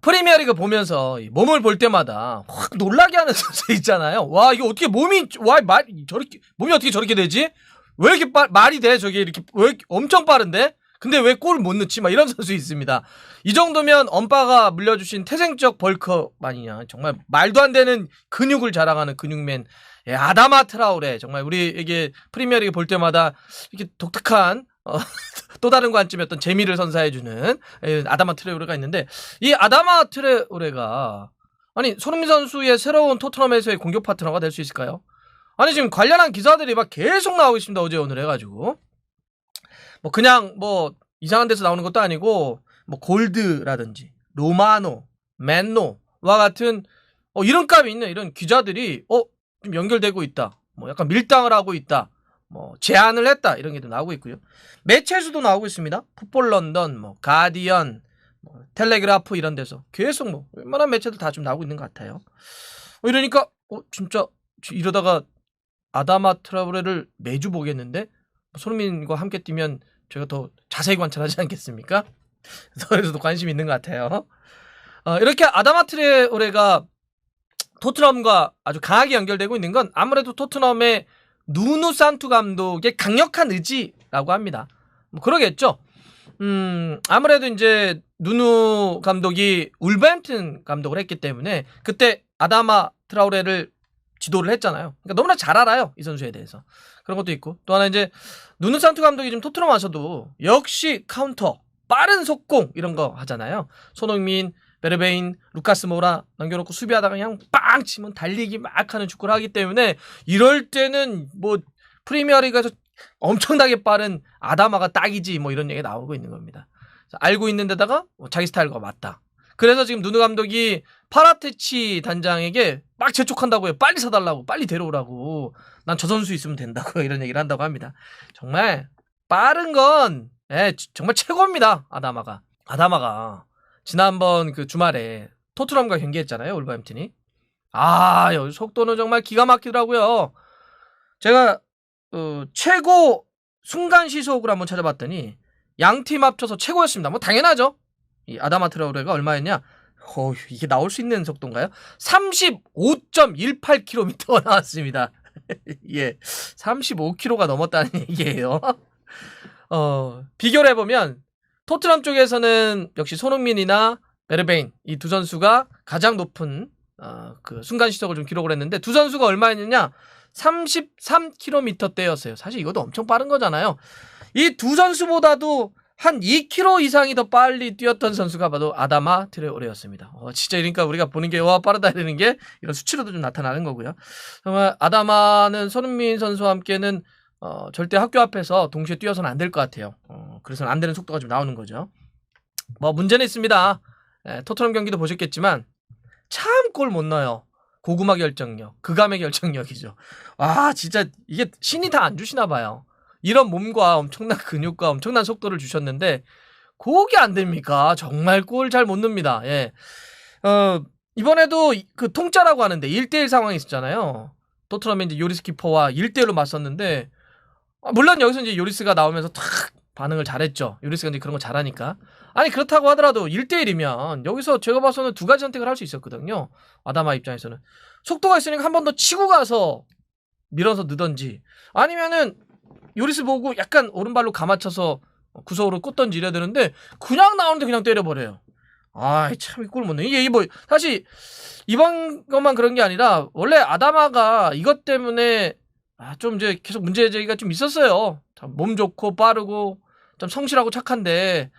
프리미어리그 보면서 몸을 볼 때마다 확 놀라게 하는 선수 있잖아요. 와, 이거 어떻게 저렇게 몸이 어떻게 저렇게 되지? 왜 이렇게 말이 돼? 저게 이렇게 왜 이렇게 엄청 빠른데? 근데 왜 골을 못 넣지? 막 이런 선수 있습니다. 이 정도면 엄빠가 물려주신 태생적 벌크만이냐. 정말 말도 안 되는 근육을 자랑하는 근육맨. 예, 아다마 트라우레. 정말 우리에게 프리미어리그 볼 때마다 이렇게 독특한 또 다른 관점의 어떤 재미를 선사해주는 아다마 트라우레가 있는데, 이 아다마 트라우레가 아니 손흥민 선수의 새로운 토트넘에서의 공격 파트너가 될 수 있을까요? 아니 지금 관련한 기사들이 막 계속 나오고 있습니다. 어제 오늘 해가지고 뭐 그냥 뭐 이상한 데서 나오는 것도 아니고 뭐 골드라든지 로마노, 맨노와 같은 이름값이 있는 이런 기자들이 좀 연결되고 있다. 뭐 약간 밀당을 하고 있다. 뭐 제안을 했다. 이런 게 또 나오고 있고요. 매체수도 나오고 있습니다. 풋볼 런던, 뭐 가디언, 뭐 텔레그라프 이런 데서 계속 뭐 웬만한 매체들 다 좀 나오고 있는 것 같아요. 이러니까 진짜 이러다가 아다마 트라우레를 매주 보겠는데 손흥민과 함께 뛰면 제가 더 자세히 관찰하지 않겠습니까? 그래서도 관심이 있는 것 같아요. 이렇게 아다마 트라우레가 토트넘과 아주 강하게 연결되고 있는 건 아무래도 토트넘의 누누 산투 감독의 강력한 의지라고 합니다. 뭐 그러겠죠. 아무래도 이제 누누 감독이 울버햄튼 감독을 했기 때문에 그때 아다마 트라우레를 지도를 했잖아요. 그러니까 너무나 잘 알아요. 이 선수에 대해서. 그런 것도 있고. 또 하나 이제 누누 산투 감독이 지금 토트넘 와서도 역시 카운터, 빠른 속공 이런 거 하잖아요. 손흥민, 베르베인, 루카스 모라 남겨놓고 수비하다가 그냥 빵 치면 달리기 막 하는 축구를 하기 때문에 이럴 때는 뭐 프리미어리그에서 엄청나게 빠른 아다마가 딱이지 뭐 이런 얘기가 나오고 있는 겁니다. 알고 있는 데다가 자기 스타일과 맞다. 그래서 지금 누누 감독이 파라테치 단장에게 막 재촉한다고요. 빨리 사달라고, 빨리 데려오라고. 난 저 선수 있으면 된다고 이런 얘기를 한다고 합니다. 정말 빠른 건 정말 최고입니다. 아다마가 지난번 그 주말에 토트넘과 경기했잖아요. 울버햄튼이. 여기 속도는 정말 기가 막히더라고요. 제가 최고 순간 시속을 한번 찾아봤더니 양팀 합쳐서 최고였습니다. 뭐 당연하죠. 이 아다마 트라우레가 얼마였냐? 이게 나올 수 있는 속도인가요? 35.18km가 나왔습니다. 예, 35km가 넘었다는 얘기예요. 비교를 해보면 토트넘 쪽에서는 역시 손흥민이나 베르베인 이 두 선수가 가장 높은 그 순간 시속을 좀 기록을 했는데 두 선수가 얼마였느냐? 33km대였어요. 사실 이것도 엄청 빠른 거잖아요. 이 두 선수보다도 한 2km 이상이 더 빨리 뛰었던 선수가 바로 아다마 트라우레였습니다. 진짜 그러니까 우리가 보는 게 빠르다 이러는 게 이런 수치로도 좀 나타나는 거고요. 정말 아다마는 손흥민 선수와 함께는 절대 학교 앞에서 동시에 뛰어서는 안 될 것 같아요. 그래서는 안 되는 속도가 좀 나오는 거죠. 뭐 문제는 있습니다. 토트넘 경기도 보셨겠지만 참 골 못 넣어요. 고구마 결정력, 극암의 결정력이죠. 진짜 이게 신이 다 안 주시나 봐요. 이런 몸과 엄청난 근육과 엄청난 속도를 주셨는데 그게 안 됩니까? 정말 골 잘 못 넣습니다. 예. 이번에도 그 통짜라고 하는데 1대1 상황이 있었잖아요. 토트넘이 이제 요리스 키퍼와 1대1로 맞섰는데 물론 여기서 이제 요리스가 나오면서 탁 반응을 잘했죠. 요리스가 이제 그런 거 잘하니까. 아니 그렇다고 하더라도 1대1이면 여기서 제가 봐서는 두 가지 선택을 할 수 있었거든요. 아다마 입장에서는 속도가 있으니까 한 번 더 치고 가서 밀어서 넣던지 아니면은 요리스 보고 약간 오른발로 감아쳐서 구석으로 꽂던지 이래야 되는데 그냥 나오는데 그냥 때려버려요. 참 이 골 못 넣네. 이게 뭐 사실 이번 것만 그런 게 아니라 원래 아다마가 이것 때문에 좀 이제 계속 문제 제기가 좀 있었어요. 참 몸 좋고 빠르고 좀 성실하고 착한데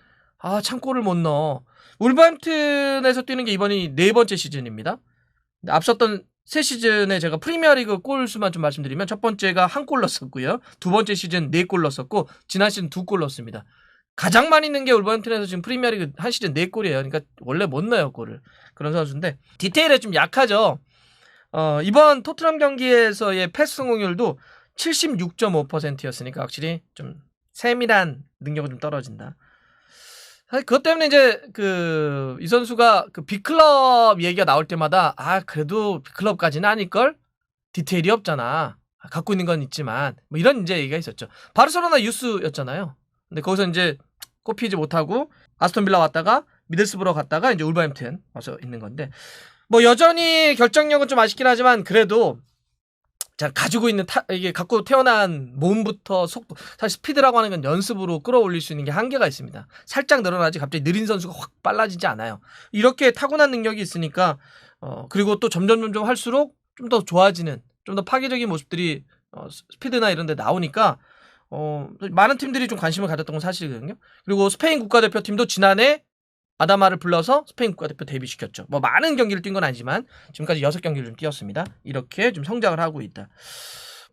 참 골을 못 넣어. 울버햄튼에서 뛰는 게 이번이 4번째 시즌입니다. 앞섰던 새 시즌에 제가 프리미어리그 골 수만 좀 말씀드리면 첫 번째가 1골 넣었었고요. 두 번째 시즌 4골 넣었었고 지난 시즌 2골 넣었습니다. 가장 많이 넣은 게 울버햄튼에서 지금 프리미어리그 한 시즌 4골이에요. 그러니까 원래 못 넣어요 골을. 그런 선수인데 디테일에 좀 약하죠. 이번 토트넘 경기에서의 패스 성공률도 76.5%였으니까 확실히 좀 세밀한 능력은 좀 떨어진다. 사실 그것 때문에 이제 이 선수가 그 빅클럽 얘기가 나올 때마다 그래도 빅클럽까지는 아닐걸? 디테일이 없잖아. 갖고 있는 건 있지만 뭐 이런 이제 얘기가 있었죠. 바르셀로나 유스였잖아요. 근데 거기서 이제 꼽히지 못하고 아스톤 빌라 왔다가 미들스브러 갔다가 이제 울버햄튼 와서 있는 건데 뭐 여전히 결정력은 좀 아쉽긴 하지만 그래도 자 가지고 있는 이게 갖고 태어난 몸부터 속도 사실 스피드라고 하는 건 연습으로 끌어올릴 수 있는 게 한계가 있습니다. 살짝 늘어나지 갑자기 느린 선수가 확 빨라지지 않아요. 이렇게 타고난 능력이 있으니까 그리고 또 점점 할수록 좀 더 좋아지는 좀 더 파괴적인 모습들이 스피드나 이런 데 나오니까 많은 팀들이 좀 관심을 가졌던 건 사실이거든요. 그리고 스페인 국가대표팀도 지난해 아다마를 불러서 스페인 국가대표 데뷔시켰죠. 뭐 많은 경기를 뛴 건 아니지만 지금까지 6경기를 좀 뛰었습니다. 이렇게 좀 성장을 하고 있다.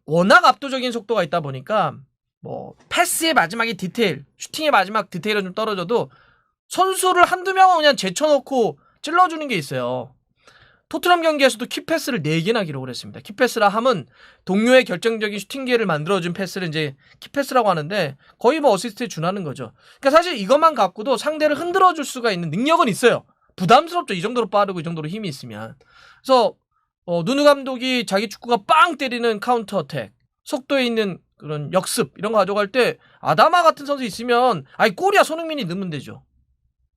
워낙 압도적인 속도가 있다 보니까 뭐 패스의 마지막에 디테일, 슈팅의 마지막 디테일은 좀 떨어져도 선수를 한두 명은 그냥 제쳐놓고 찔러주는 게 있어요. 토트넘 경기에서도 키패스를 4개나 기록을 했습니다. 키패스라 함은 동료의 결정적인 슈팅 기회를 만들어준 패스를 이제 키패스라고 하는데 거의 뭐 어시스트에 준하는 거죠. 그러니까 사실 이것만 갖고도 상대를 흔들어줄 수가 있는 능력은 있어요. 부담스럽죠. 이 정도로 빠르고 이 정도로 힘이 있으면. 그래서 누누 감독이 자기 축구가 빵 때리는 카운터 어택, 속도에 있는 그런 역습 이런 거 가져갈 때 아다마 같은 선수 있으면 아니 골이야 손흥민이 넣으면 되죠.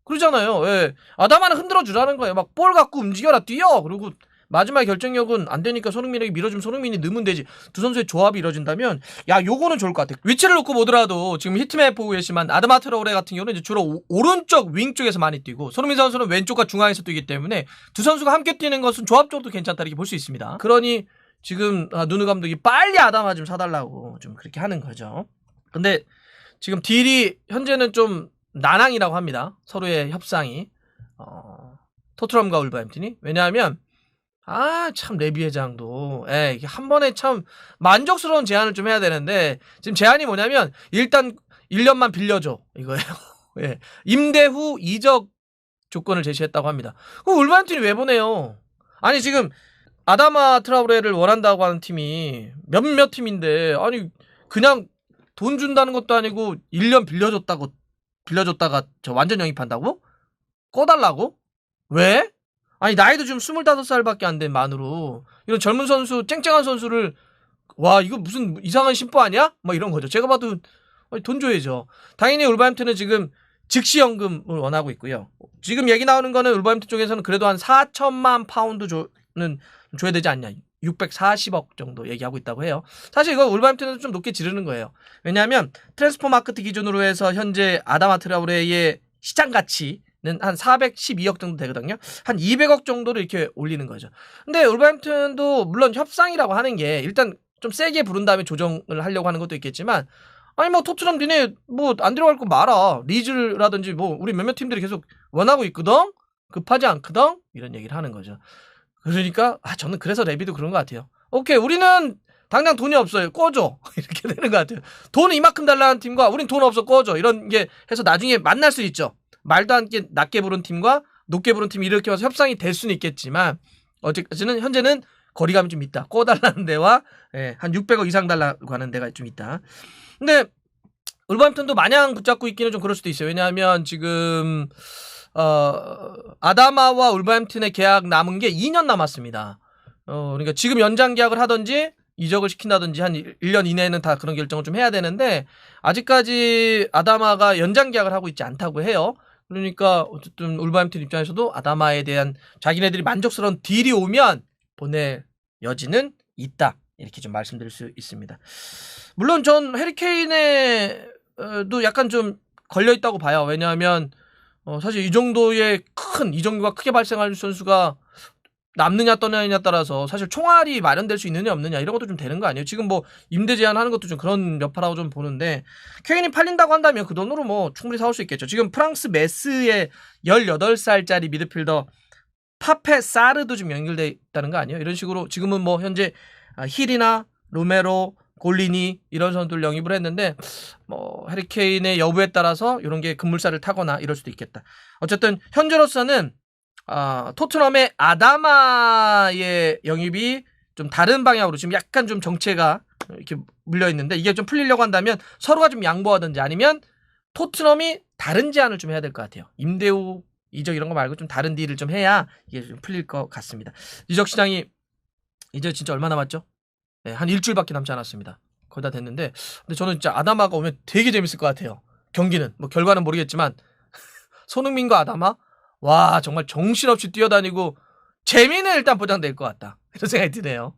그러잖아요. 예. 아다마는 흔들어 주라는 거예요. 막 볼 갖고 움직여라 뛰어. 그리고 마지막 결정력은 안 되니까 손흥민에게 밀어주면 손흥민이 넣으면 되지. 두 선수의 조합이 이루어진다면 야 요거는 좋을 것 같아. 위치를 놓고 보더라도 지금 히트맵 보고 계시지만 아다마 트라오레 같은 경우는 이제 주로 오른쪽 윙 쪽에서 많이 뛰고 손흥민 선수는 왼쪽과 중앙에서 뛰기 때문에 두 선수가 함께 뛰는 것은 조합적으로 괜찮다 이렇게 볼 수 있습니다. 그러니 지금 누누 감독이 빨리 아다마 좀 사달라고 좀 그렇게 하는 거죠. 근데 지금 딜이 현재는 좀 난항이라고 합니다. 서로의 협상이 토트넘과 울버햄튼이. 왜냐하면 참 레비 회장도 이게 한 번에 참 만족스러운 제안을 좀 해야 되는데 지금 제안이 뭐냐면 일단 1년만 빌려줘 이거예요. 예. 임대 후 이적 조건을 제시했다고 합니다. 그럼 울버햄튼이 왜 보내요? 아니 지금 아다마 트라우레를 원한다고 하는 팀이 몇몇 팀인데 아니 그냥 돈 준다는 것도 아니고 1년 빌려줬다가 저 완전 영입한다고? 꺼달라고? 왜? 아니 나이도 지금 25살밖에 안 된 만으로 이런 젊은 선수 쨍쨍한 선수를 와 이거 무슨 이상한 심보 아니야? 뭐 이런 거죠. 제가 봐도 돈 줘야죠. 당연히 울버햄튼은 지금 즉시연금을 원하고 있고요. 지금 얘기 나오는 거는 울버햄튼 쪽에서는 그래도 한 4천만 파운드는 줘야 되지 않냐. 640억 정도 얘기하고 있다고 해요. 사실 이거 울버햄튼은 좀 높게 지르는 거예요. 왜냐하면 트랜스포 마케트 기준으로 해서 현재 아다마 트라우레의 시장 가치는 한 412억 정도 되거든요. 한 200억 정도를 이렇게 올리는 거죠. 근데 울버햄튼도 물론 협상이라고 하는 게 일단 좀 세게 부른 다음에 조정을 하려고 하는 것도 있겠지만 아니 뭐 토트넘 니네 뭐 안 들어갈 거 말아. 리즈라든지 뭐 우리 몇몇 팀들이 계속 원하고 있거든. 급하지 않거든. 이런 얘기를 하는 거죠. 그러니까 저는 그래서 레비도 그런 것 같아요. 오케이 우리는 당장 돈이 없어요. 꺼줘. 이렇게 되는 것 같아요. 돈을 이만큼 달라는 팀과 우린 돈 없어 꺼줘. 이런 게 해서 나중에 만날 수 있죠. 말도 안 게 낮게 부른 팀과 높게 부른 팀이 이렇게 와서 협상이 될 수는 있겠지만 어쨌든 현재는 거리감이 좀 있다. 꺼달라는 데와 한 600억 이상 달라고 하는 데가 좀 있다. 근데 울버햄튼도 마냥 붙잡고 있기는 좀 그럴 수도 있어요. 왜냐하면 지금 아다마와 울버햄튼의 계약 남은 게 2년 남았습니다. 그러니까 지금 연장 계약을 하든지 이적을 시킨다든지 한 1년 이내에는 다 그런 결정을 좀 해야 되는데 아직까지 아다마가 연장 계약을 하고 있지 않다고 해요. 그러니까 어쨌든 울버햄튼 입장에서도 아다마에 대한 자기네들이 만족스러운 딜이 오면 보낼 여지는 있다. 이렇게 좀 말씀드릴 수 있습니다. 물론 전 해리케인에도 약간 좀 걸려있다고 봐요. 왜냐하면 사실 이 정도의 이정도가 크게 발생할 선수가 남느냐 떠나느냐에 따라서 사실 총알이 마련될 수 있느냐 없느냐 이런 것도 좀 되는 거 아니에요? 지금 뭐 임대 제한하는 것도 좀 그런 여파라고 좀 보는데 케인이 팔린다고 한다면 그 돈으로 뭐 충분히 사올 수 있겠죠. 지금 프랑스 메스의 18살짜리 미드필더 파페 사르도 좀 연결돼 있다는 거 아니에요? 이런 식으로 지금은 뭐 현재 힐이나 로메로 골리니 이런 선수들 영입을 했는데 뭐 해리케인의 여부에 따라서 이런 게 급물살을 타거나 이럴 수도 있겠다. 어쨌든 현재로서는 토트넘의 아다마의 영입이 좀 다른 방향으로 지금 약간 좀 정체가 이렇게 물려 있는데 이게 좀 풀리려고 한다면 서로가 좀 양보하든지 아니면 토트넘이 다른 제안을 좀 해야 될 것 같아요. 임대 후 이적 이런 거 말고 좀 다른 딜을 좀 해야 이게 좀 풀릴 것 같습니다. 이적 시장이 이제 진짜 얼마 남았죠? 네, 한 일주일밖에 남지 않았습니다. 거의 다 됐는데 근데 저는 진짜 아다마가 오면 되게 재밌을 것 같아요. 경기는 뭐 결과는 모르겠지만 손흥민과 아다마 와 정말 정신없이 뛰어다니고 재미는 일단 보장될 것 같다. 이런 생각이 드네요.